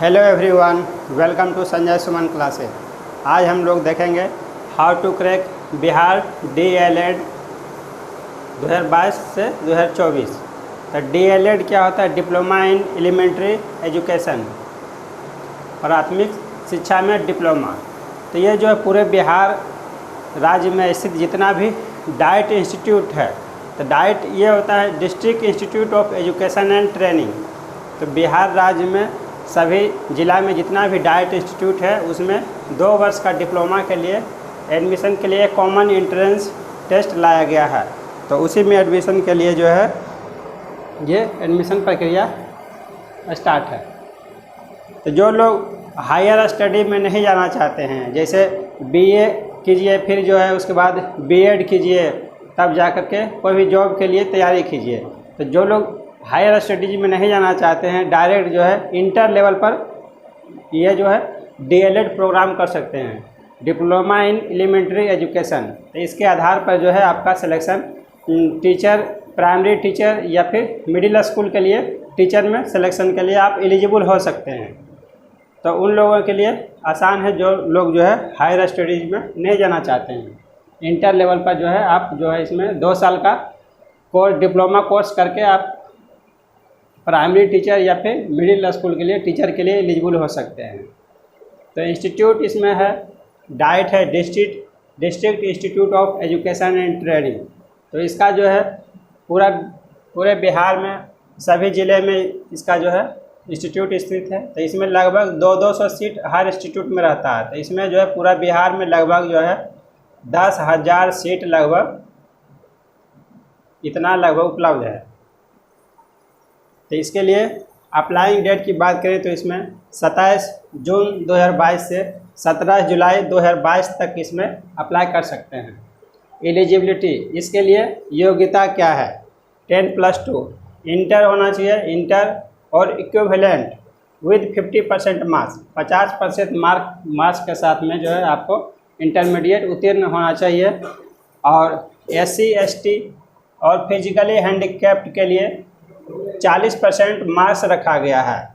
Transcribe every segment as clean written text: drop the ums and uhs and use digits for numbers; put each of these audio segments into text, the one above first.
Hello everyone, welcome to Sanjay Suman classes. आज हम लोग देखेंगे how to crack Bihar DELED 2022 से 2024। तो DELED क्या होता है? डिप्लोमा इन एलिमेंट्री एजुकेशन, प्राथमिक शिक्षा में डिप्लोमा। तो ये जो है पूरे बिहार राज्य में स्थित जितना भी डाइट इंस्टीट्यूट है, तो डाइट ये होता है district institute of education and training. तो बिहार राज्य में सभी जिला में जितना भी डाइट इंस्टीट्यूट है उसमें 2 वर्ष का डिप्लोमा के लिए एडमिशन के लिए कॉमन एंट्रेंस टेस्ट लाया गया है। तो उसी में एडमिशन के लिए जो है ये एडमिशन प्रक्रिया स्टार्ट है। तो जो लोग हायर स्टडी में नहीं जाना चाहते हैं, जैसे BA कीजिए, फिर जो है उसके बाद B.Ed कीजिए, तब जा कर के कोई भी जॉब के लिए तैयारी कीजिए। तो जो लोग हायर स्टडीज में नहीं जाना चाहते हैं, डायरेक्ट जो है इंटर लेवल पर ये जो है DELED प्रोग्राम कर सकते हैं, डिप्लोमा इन एलिमेंट्री एजुकेशन। तो इसके आधार पर जो है आपका सिलेक्शन टीचर, प्राइमरी टीचर या फिर मिडिल स्कूल के लिए टीचर में सिलेक्शन के लिए आप एलिजिबल हो सकते हैं। तो उन लोगों के लिए आसान है जो लोग जो है हायर स्टडीज़ में नहीं जाना चाहते हैं। इंटर लेवल पर जो है आप जो है इसमें 2 साल का कोर्स, डिप्लोमा कोर्स करके आप प्राइमरी टीचर या फिर मिडिल स्कूल के लिए टीचर के लिए एलिजिबल हो सकते हैं। तो इंस्टीट्यूट इसमें है, डाइट है district institute of education and training. तो इसका जो है पूरे बिहार में सभी ज़िले में इसका जो है इंस्टीट्यूट स्थित है। तो इसमें लगभग 200 सीट हर इंस्टीट्यूट में रहता है। तो इसमें जो है पूरा बिहार में लगभग जो है 10,000 सीट लगभग इतना लगभग उपलब्ध है। तो इसके लिए अप्लाइंग डेट की बात करें तो इसमें 27 जून 2022 से 17 जुलाई 2022 तक इसमें अप्लाई कर सकते हैं। एलिजिबिलिटी, इसके लिए योग्यता क्या है? 10+2 इंटर होना चाहिए, इंटर और इक्विवेलेंट विद 50% मार्क्स, 50% मार्क्स के साथ में जो है आपको इंटरमीडिएट उत्तीर्ण होना चाहिए। और SC ST और फिजिकली हैंडीकैप्ड के लिए 40% मार्क्स रखा गया है।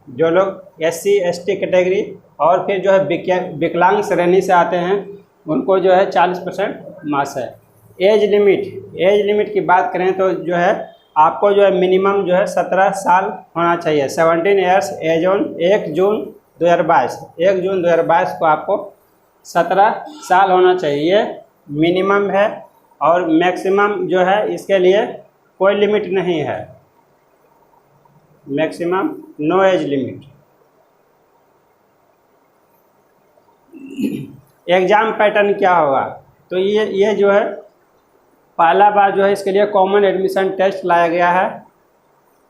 जो लोग SC ST कैटेगरी और फिर जो है विकलांग श्रेणी से आते हैं उनको जो है 40% मार्क्स है। एज लिमिट की बात करें तो जो है आपको जो है मिनिमम जो है 17 साल होना चाहिए, 17 ईयर्स एज ऑन 1 जून 2022 को आपको 17 साल होना चाहिए, ये मिनिमम है। और मैक्सिमम जो है इसके लिए कोई लिमिट नहीं है, maximum no age limit. Exam pattern क्या होगा? तो ये जो है पहला बार जो है इसके लिए कॉमन एडमिशन टेस्ट लाया गया है।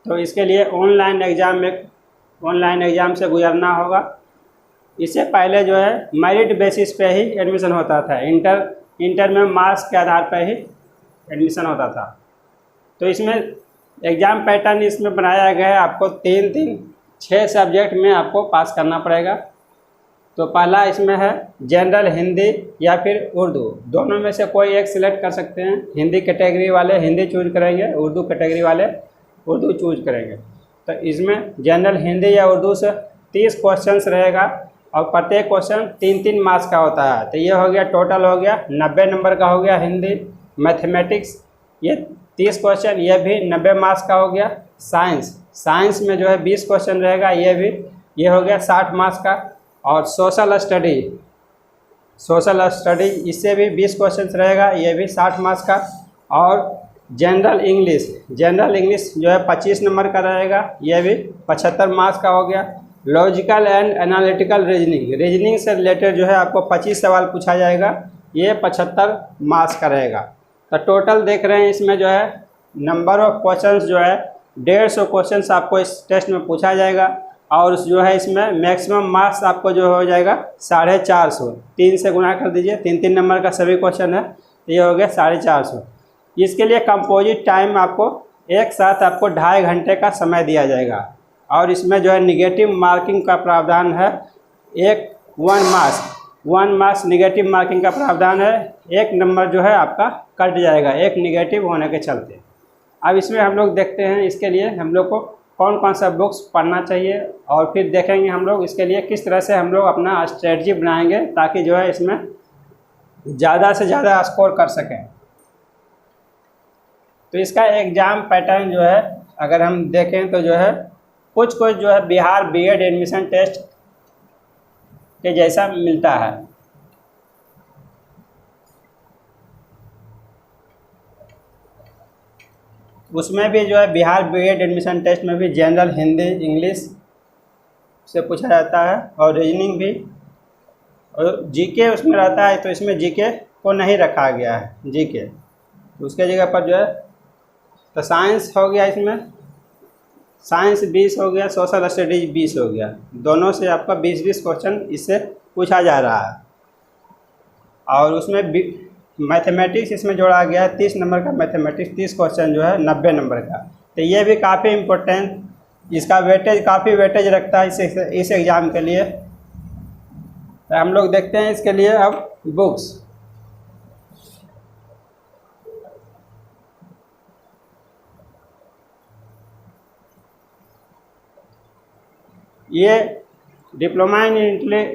तो इसके लिए ऑनलाइन एग्ज़ाम से गुजरना होगा। इससे पहले जो है मेरिट बेसिस पे ही एडमिशन होता था, इंटर में मार्क्स के आधार पर ही एडमिशन होता था। तो इसमें एग्ज़ाम पैटर्न इसमें बनाया गया है, आपको 6 सब्जेक्ट में आपको पास करना पड़ेगा। तो पहला इसमें है जनरल हिंदी या फिर उर्दू, दोनों में से कोई एक सिलेक्ट कर सकते हैं। हिंदी कैटेगरी वाले हिंदी चूज करेंगे, उर्दू कैटेगरी वाले उर्दू चूज करेंगे। तो इसमें जनरल हिंदी या उर्दू से 30 क्वेश्चंस रहेगा और प्रत्येक क्वेश्चन 3-3 मार्क्स का होता है। तो ये हो गया, टोटल हो गया 90 नंबर का हो गया। हिंदी, मैथमेटिक्स ये 30 क्वेश्चन, ये भी 90 मार्क्स का हो गया। साइंस में जो है 20 क्वेश्चन रहेगा, ये हो गया 60 मार्क्स का। और सोशल स्टडी इससे भी 20 क्वेश्चन रहेगा, ये भी 60 मार्क्स का। और जनरल इंग्लिश जो है 25 नंबर का रहेगा, ये भी 75 मार्क्स का हो गया। लॉजिकल एंड एनालिटिकल रीजनिंग से रिलेटेड जो है आपको 25 सवाल पूछा जाएगा, ये 75 मार्क्स का रहेगा। तो टोटल देख रहे हैं इसमें जो है नंबर ऑफ क्वेश्चंस जो है 150 क्वेश्चंस आपको इस टेस्ट में पूछा जाएगा। और जो है इसमें मैक्सिमम मार्क्स आपको जो हो जाएगा 450, 3 से गुना कर दीजिए, 3-3 नंबर का सभी क्वेश्चन है, ये हो गया 450। इसके लिए कंपोजिट टाइम आपको एक साथ आपको 2.5 घंटे का समय दिया जाएगा। और इसमें जो है निगेटिव मार्किंग का प्रावधान है, 1 मार्क्स निगेटिव मार्किंग का प्रावधान है। 1 नंबर जो है आपका कट जाएगा, 1 निगेटिव होने के चलते। अब इसमें हम लोग देखते हैं, इसके लिए हम लोग को कौन कौन सा बुक्स पढ़ना चाहिए, और फिर देखेंगे हम लोग इसके लिए किस तरह से हम लोग अपना स्ट्रेटजी बनाएंगे ताकि जो है इसमें ज़्यादा से ज़्यादा स्कोर कर सकें। तो इसका एग्ज़ाम पैटर्न जो है अगर हम देखें तो जो है कुछ जो है बिहार बीएड एडमिशन टेस्ट के जैसा मिलता है। उसमें भी जो है बिहार बीएड एडमिशन टेस्ट में भी जनरल हिंदी इंग्लिश से पूछा जाता है और रीजनिंग भी, और जीके उसमें रहता है। तो इसमें जीके को नहीं रखा गया है जीके, तो उसके जगह पर जो है तो साइंस हो गया, इसमें साइंस 20 हो गया, सोशल स्टडीज 20 हो गया, दोनों से आपका 20-20 क्वेश्चन इससे पूछा जा रहा है। और उसमें मैथमेटिक्स इसमें जोड़ा गया है 30 नंबर का मैथमेटिक्स, 30 क्वेश्चन जो है 90 नंबर का। तो ये भी काफ़ी इम्पोर्टेंट, इसका वेटेज काफ़ी वेटेज रखता है इस एग्ज़ाम के लिए। तो हम लोग देखते हैं इसके लिए अब बुक्स। ये डिप्लोमा इन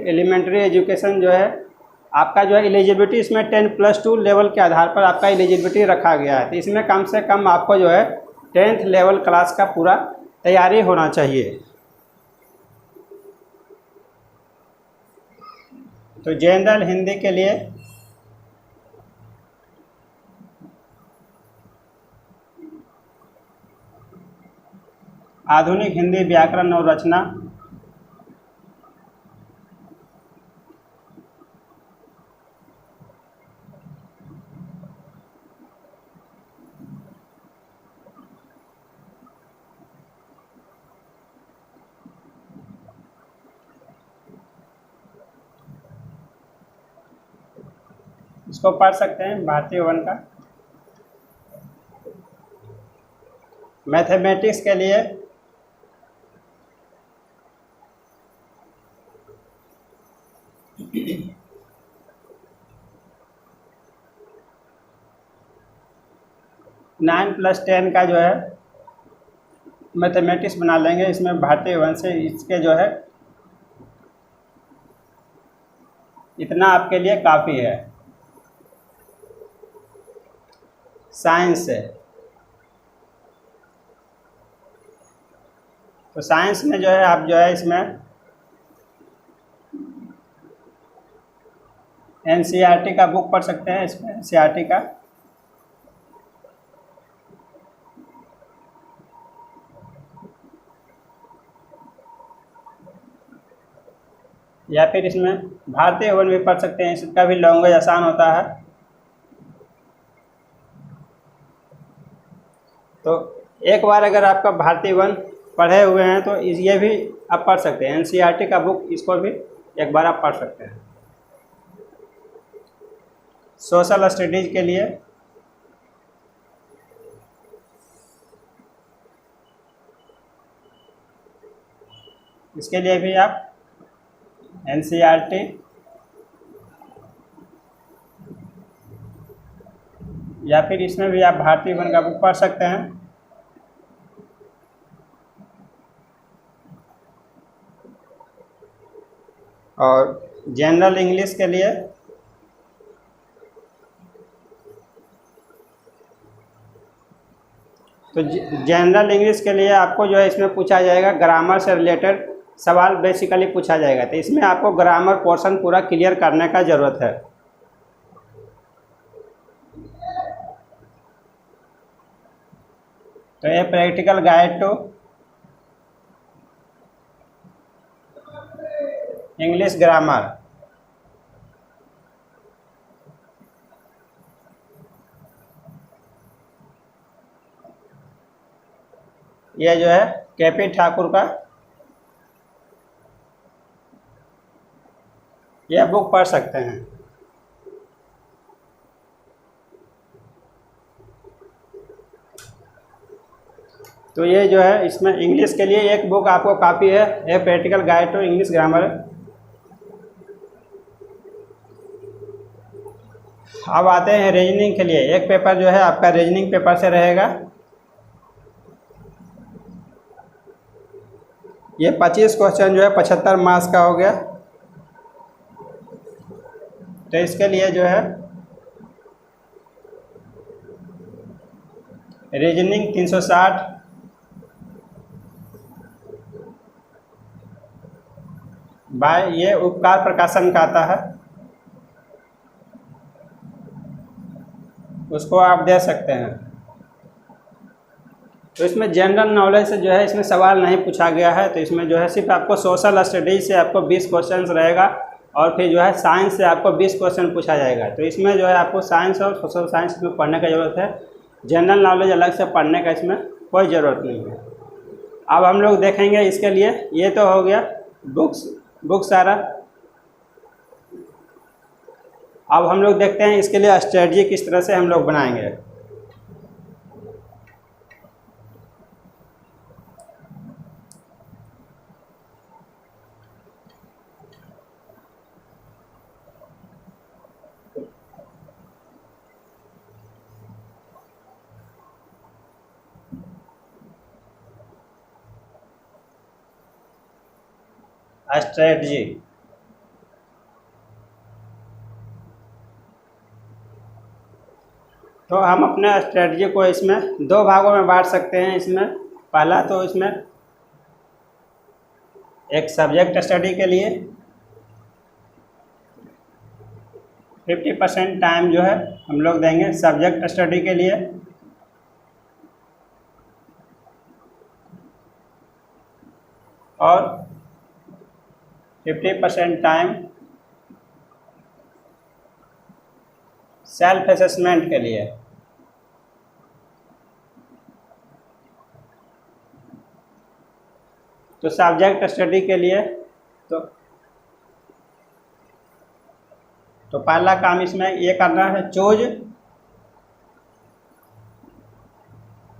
एलिमेंट्री एजुकेशन जो है आपका जो है एलिजिबिलिटी इसमें 10+2 लेवल के आधार पर आपका एलिजिबिलिटी रखा गया है। तो इसमें कम से कम आपको जो है 10th लेवल क्लास का पूरा तैयारी होना चाहिए। तो जनरल हिंदी के लिए आधुनिक हिंदी व्याकरण और रचना, इसको पढ़ सकते हैं भारतीय वन का। मैथमेटिक्स के लिए नाइन प्लस 10 का जो है मैथमेटिक्स बना लेंगे, इसमें भारतीय वन से इसके जो है इतना आपके लिए काफ़ी है। साइंस से तो साइंस में जो है आप जो है इसमें एनसीईआरटी का बुक पढ़ सकते हैं। इसमें एनसीईआरटी का या फिर इसमें भारतीय वन भी पढ़ सकते हैं, इसका भी लैंग्वेज आसान होता है। तो एक बार अगर आपका भारतीय वन पढ़े हुए हैं तो ये भी आप पढ़ सकते हैं। एनसीईआरटी का बुक इसको भी एक बार आप पढ़ सकते हैं। सोशल स्टडीज़ के लिए इसके लिए भी आप एनसीईआरटी या फिर इसमें भी आप भारतीय वन का बुक पढ़ सकते हैं। और जनरल इंग्लिश के लिए तो जनरल इंग्लिश के लिए आपको जो है इसमें पूछा जाएगा ग्रामर से रिलेटेड सवाल बेसिकली पूछा जाएगा। तो इसमें आपको ग्रामर पोर्शन पूरा क्लियर करने का ज़रूरत है। तो ये practical guide to English grammar, ये जो है केपी ठाकुर का यह बुक पढ़ सकते हैं। तो ये जो है इसमें इंग्लिश के लिए एक बुक आपको काफ़ी है, ये practical guide to English grammar. अब आते हैं रीजनिंग के लिए। एक पेपर जो है आपका रीजनिंग पेपर से रहेगा। ये 25 क्वेश्चन जो है 75 मार्क्स का हो गया। तो इसके लिए जो है रीजनिंग 360, बाय ये उपकार प्रकाशन का आता है, उसको आप दे सकते हैं। तो इसमें जनरल नॉलेज से जो है इसमें सवाल नहीं पूछा गया है, तो इसमें जो है सिर्फ आपको सोशल स्टडीज से आपको 20 क्वेश्चन रहेगा और फिर जो है साइंस से आपको 20 क्वेश्चन पूछा जाएगा। तो इसमें जो है आपको साइंस और सोशल साइंस में पढ़ने का ज़रूरत है, जनरल नॉलेज अलग से पढ़ने का इसमें कोई ज़रूरत नहीं है। अब हम लोग देखेंगे इसके लिए, ये तो हो गया बुक सारा। अब हम लोग देखते हैं इसके लिए स्ट्रेटजी किस तरह से हम लोग बनाएंगे। स्ट्रेटजी तो हम अपने स्ट्रेटजी को इसमें 2 भागों में बांट सकते हैं। इसमें पहला तो इसमें एक सब्जेक्ट स्टडी के लिए 50% टाइम जो है हम लोग देंगे सब्जेक्ट स्टडी के लिए, और 50% टाइम सेल्फ असेसमेंट के लिए। तो सब्जेक्ट स्टडी के लिए तो पहला काम इसमें ये करना है, choose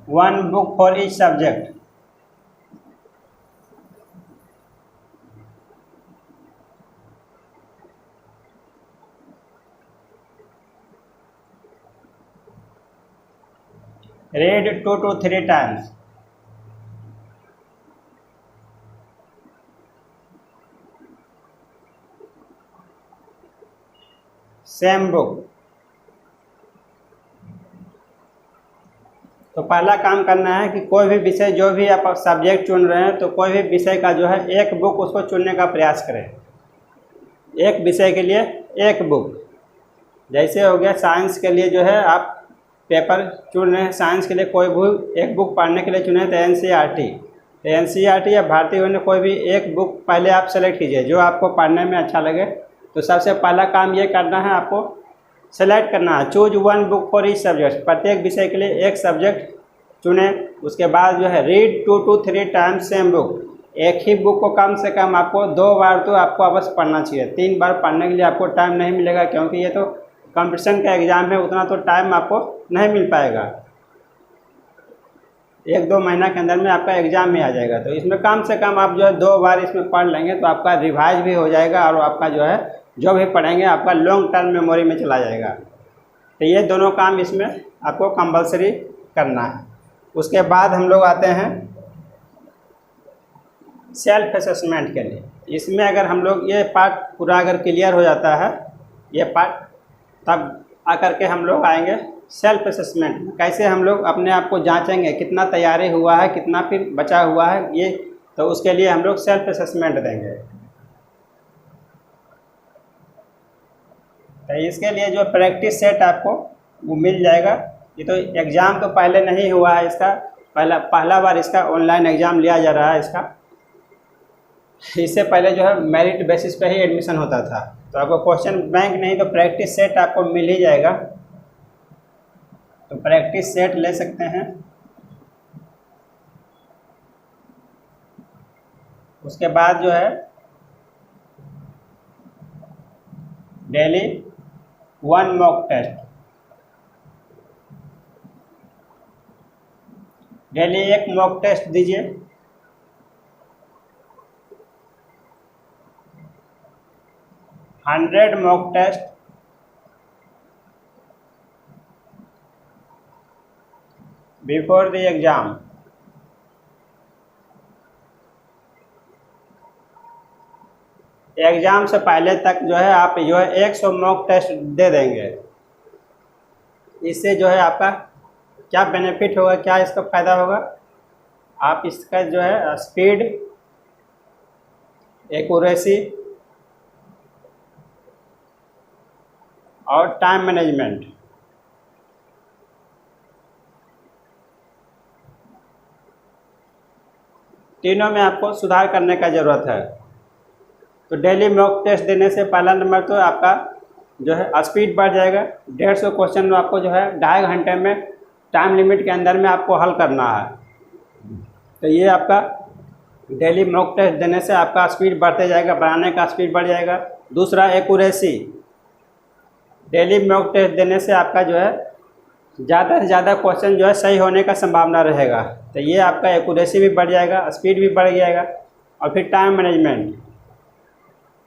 1 book for each subject. read 2 to 3 times। Same book. तो पहला काम करना है कि कोई भी विषय जो भी आप सब्जेक्ट चुन रहे हैं तो कोई भी विषय का जो है एक बुक उसको चुनने का प्रयास करें। एक विषय के लिए एक बुक। जैसे हो गया साइंस के लिए जो है आप पेपर चुन रहे हैं, साइंस के लिए कोई भी एक बुक पढ़ने के लिए चुने तो एनसीईआरटी। तो एनसीईआरटी या भारतीय में कोई भी एक बुक पहले आप सेलेक्ट कीजिए जो आपको पढ़ने में अच्छा लगे। तो सबसे पहला काम ये करना है, आपको सेलेक्ट करना है, choose 1 book for each subject. प्रत्येक विषय के लिए एक सब्जेक्ट चुने। उसके बाद जो है read 2 to 3 times same book. एक ही बुक को कम से कम आपको 2 बार तो आपको अवश्य पढ़ना चाहिए। 3 बार पढ़ने के लिए आपको टाइम नहीं मिलेगा, क्योंकि ये तो कंपटीशन का एग्ज़ाम है, उतना तो टाइम आपको नहीं मिल पाएगा। 1-2 महीना के अंदर में आपका एग्ज़ाम में आ जाएगा। तो इसमें कम से कम आप जो है 2 बार इसमें पढ़ लेंगे तो आपका रिवाइज भी हो जाएगा और आपका जो है जो भी पढ़ेंगे आपका लॉन्ग टर्म मेमोरी में चला जाएगा। तो ये दोनों काम इसमें आपको कंपलसरी करना है। उसके बाद हम लोग आते हैं सेल्फ असेसमेंट के लिए। इसमें अगर हम लोग ये पार्ट पूरा अगर क्लियर हो जाता है ये पार्ट, तब आकर के हम लोग आएंगे सेल्फ असेसमेंट में। कैसे हम लोग अपने आप को जांचेंगे, कितना तैयारी हुआ है, कितना फिर बचा हुआ है, ये तो उसके लिए हम लोग सेल्फ असेसमेंट देंगे। तो इसके लिए जो प्रैक्टिस सेट आपको वो मिल जाएगा। ये तो एग्ज़ाम तो पहले नहीं हुआ है, इसका पहला बार इसका ऑनलाइन एग्ज़ाम लिया जा रहा है इसका। इससे पहले जो है मेरिट बेसिस पे ही एडमिशन होता था। तो आपको क्वेश्चन बैंक नहीं तो प्रैक्टिस सेट आपको मिल ही जाएगा। तो प्रैक्टिस सेट ले सकते हैं। उसके बाद जो है daily 1 mock test. Daily 1 mock test दीजिए। Hundred mock test before the exam. Exam से पहले तक जो है आप जो है 100 मॉक टेस्ट दे देंगे। इससे जो है आपका क्या बेनिफिट होगा, क्या इसका फ़ायदा होगा, आप इसका जो है स्पीड, एक्यूरेसी और टाइम मैनेजमेंट, तीनों में आपको सुधार करने का ज़रूरत है। तो डेली मॉक टेस्ट देने से पहला नंबर तो आपका जो है स्पीड बढ़ जाएगा। 150 क्वेश्चन आपको जो है 2.5 घंटे में टाइम लिमिट के अंदर में आपको हल करना है। तो ये आपका डेली मॉक टेस्ट देने से आपका स्पीड बढ़ते जाएगा, बढ़ाने का स्पीड बढ़ जाएगा। दूसरा एक्यूरेसी, डेली मॉक टेस्ट देने से आपका जो है ज़्यादा से ज़्यादा क्वेश्चन जो है सही होने का संभावना रहेगा। तो ये आपका एक्यूरेसी भी बढ़ जाएगा, स्पीड भी बढ़ जाएगा। और फिर टाइम मैनेजमेंट,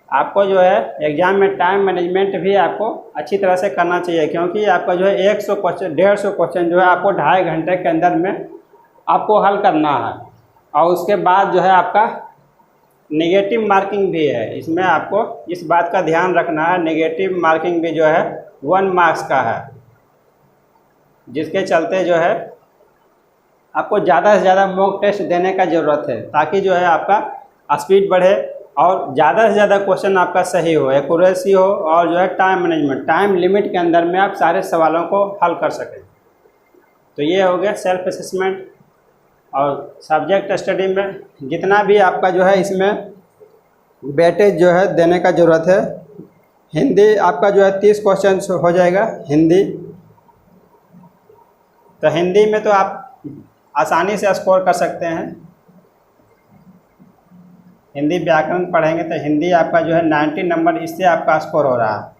आपको जो है एग्ज़ाम में टाइम मैनेजमेंट भी आपको अच्छी तरह से करना चाहिए, क्योंकि आपका जो है 150 क्वेश्चन जो है आपको 2.5 घंटे के अंदर में आपको हल करना है। और उसके बाद जो है आपका नेगेटिव मार्किंग भी है, इसमें आपको इस बात का ध्यान रखना है। नेगेटिव मार्किंग भी जो है 1 मार्क्स का है, जिसके चलते जो है आपको ज़्यादा से ज़्यादा मॉक टेस्ट देने का ज़रूरत है, ताकि जो है आपका स्पीड बढ़े और ज़्यादा से ज़्यादा क्वेश्चन आपका सही हो, एक्यूरेसी हो, और जो है टाइम मैनेजमेंट, टाइम लिमिट के अंदर में आप सारे सवालों को हल कर सकें। तो ये हो गया सेल्फ असेसमेंट। और सब्जेक्ट स्टडी में जितना भी आपका जो है इसमें वेटेज जो है देने का ज़रूरत है। हिंदी आपका जो है 30 क्वेश्चन हो जाएगा हिंदी। तो हिंदी में तो आप आसानी से स्कोर कर सकते हैं। हिंदी व्याकरण पढ़ेंगे तो हिंदी आपका जो है 90 नंबर, इससे आपका स्कोर हो रहा है।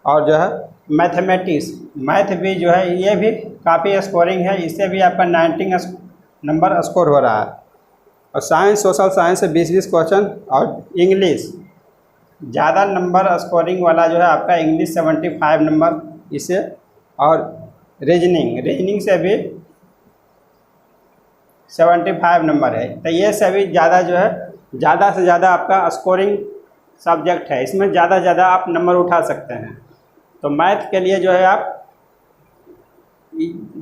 और जो है मैथमेटिक्स, मैथ भी जो है ये भी काफ़ी स्कोरिंग है, इससे भी आपका 90 नंबर स्कोर हो रहा है। और साइंस, सोशल साइंस से 20-20 क्वेश्चन। और इंग्लिश ज़्यादा नंबर स्कोरिंग वाला जो है आपका इंग्लिश 75 नंबर इससे। और रीजनिंग से भी 75 नंबर है। तो ये सभी ज़्यादा जो है ज़्यादा से ज़्यादा आपका स्कोरिंग सब्जेक्ट है, इसमें ज़्यादा से ज़्यादा आप नंबर उठा सकते हैं। तो मैथ के लिए जो है आप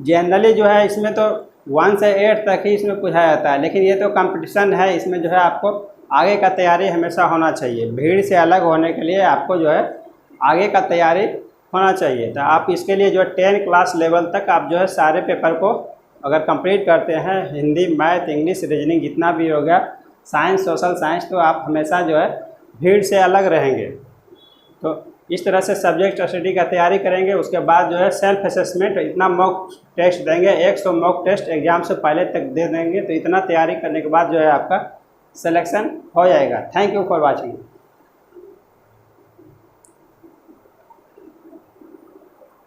जनरली जो है इसमें तो 1 से 8 तक ही इसमें पूछा जाता है, लेकिन ये तो कंपटीशन है, इसमें जो है आपको आगे का तैयारी हमेशा होना चाहिए। भीड़ से अलग होने के लिए आपको जो है आगे का तैयारी होना चाहिए। तो आप इसके लिए जो है 10 क्लास लेवल तक आप जो है सारे पेपर को अगर कंप्लीट करते हैं, हिंदी, मैथ, इंग्लिश, रीजनिंग जितना भी हो गया, साइंस, सोशल साइंस, तो आप हमेशा जो है भीड़ से अलग रहेंगे। तो इस तरह से सब्जेक्ट स्टडी का तैयारी करेंगे। उसके बाद जो है सेल्फ असेसमेंट, इतना मॉक टेस्ट देंगे, 100 मॉक टेस्ट एग्ज़ाम से पहले तक दे देंगे। तो इतना तैयारी करने के बाद जो है आपका सिलेक्शन हो जाएगा। Thank you for watching.